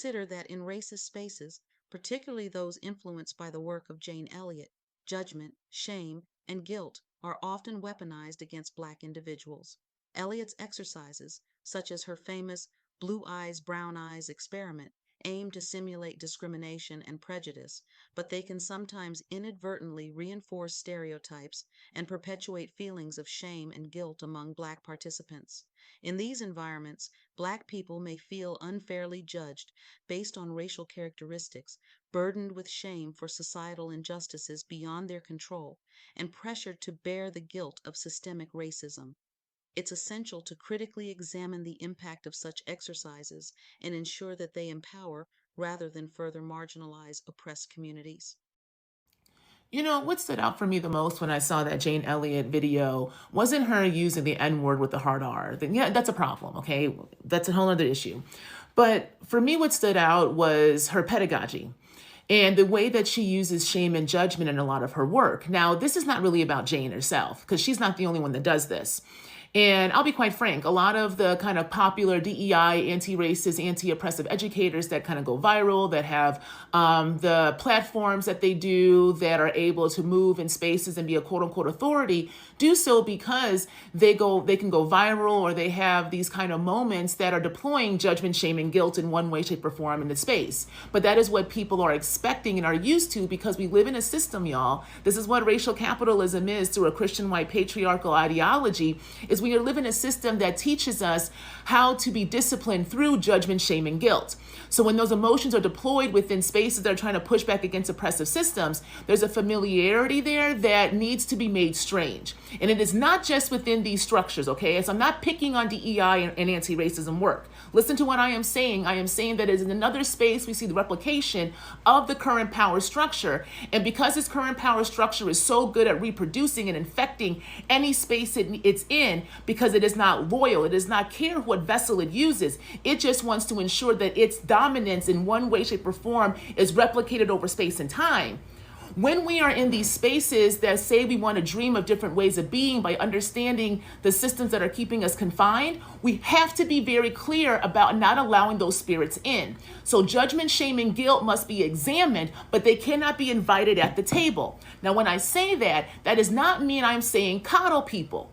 consider that in racist spaces, particularly those influenced by the work of Jane Elliott, judgment, shame, and guilt are often weaponized against Black individuals. Elliott's exercises, such as her famous blue eyes, brown eyes experiment, aim to simulate discrimination and prejudice, but they can sometimes inadvertently reinforce stereotypes and perpetuate feelings of shame and guilt among Black participants. In these environments, Black people may feel unfairly judged based on racial characteristics, burdened with shame for societal injustices beyond their control, and pressured to bear the guilt of systemic racism. It's essential to critically examine the impact of such exercises and ensure that they empower rather than further marginalize oppressed communities. What stood out for me the most when I saw that Jane Elliott video wasn't her using the N word with the hard R. Then, yeah, that's a problem, okay? That's a whole other issue. But for me, what stood out was her pedagogy and the way that she uses shame and judgment in a lot of her work. Now, this is not really about Jane herself, because she's not the only one that does this. And I'll be quite frank, a lot of the kind of popular DEI, anti-racist, anti-oppressive educators that kind of go viral, that have the platforms that they do, that are able to move in spaces and be a quote unquote authority, do so because they can go viral, or they have these kind of moments that are deploying judgment, shame, and guilt in one way, shape, or form in the space. But that is what people are expecting and are used to, because we live in a system, y'all. This is what racial capitalism is through a Christian white patriarchal ideology, is we live in a system that teaches us how to be disciplined through judgment, shame, and guilt. So when those emotions are deployed within spaces that are trying to push back against oppressive systems, there's a familiarity there that needs to be made strange. And it is not just within these structures, okay? So I'm not picking on DEI and anti-racism work. Listen to what I am saying. I am saying that in another space, we see the replication of the current power structure. And because this current power structure is so good at reproducing and infecting any space it's in, because it does not loyal, it does not care what vessel it uses. It just wants to ensure that its dominance in one way, shape, or form is replicated over space and time. When we are in these spaces that say we want to dream of different ways of being by understanding the systems that are keeping us confined, we have to be very clear about not allowing those spirits in. So judgment, shame, and guilt must be examined, but they cannot be invited at the table. Now, when I say that, that does not mean I'm saying coddle people.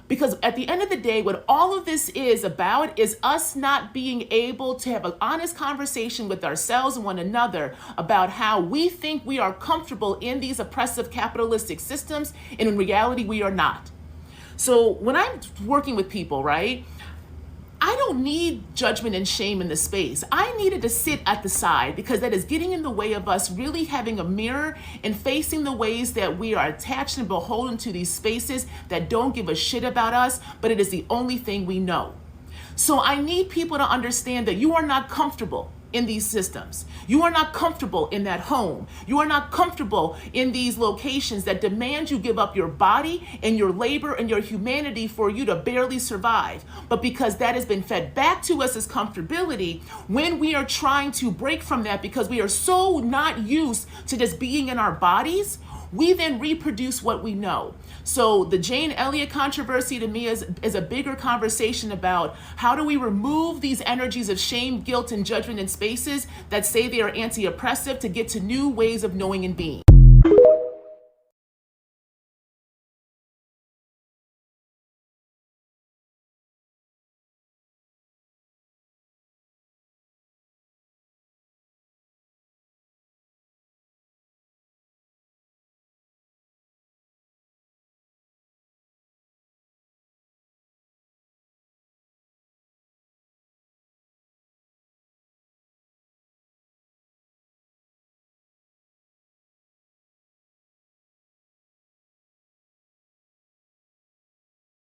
Because at the end of the day, what all of this is about is us not being able to have an honest conversation with ourselves and one another about how we think we are comfortable in these oppressive capitalistic systems, and in reality, we are not. So when I'm working with people, right, I don't need judgment and shame in the space. I needed to sit at the side, because that is getting in the way of us really having a mirror and facing the ways that we are attached and beholden to these spaces that don't give a shit about us, but it is the only thing we know. So I need people to understand that you are not comfortable in these systems. You are not comfortable in that home. You are not comfortable in these locations that demand you give up your body and your labor and your humanity for you to barely survive. But because that has been fed back to us as comfortability, when we are trying to break from that because we are so not used to just being in our bodies, we then reproduce what we know. So the Jane Elliott controversy to me is a bigger conversation about how do we remove these energies of shame, guilt, and judgment in spaces that say they are anti-oppressive to get to new ways of knowing and being.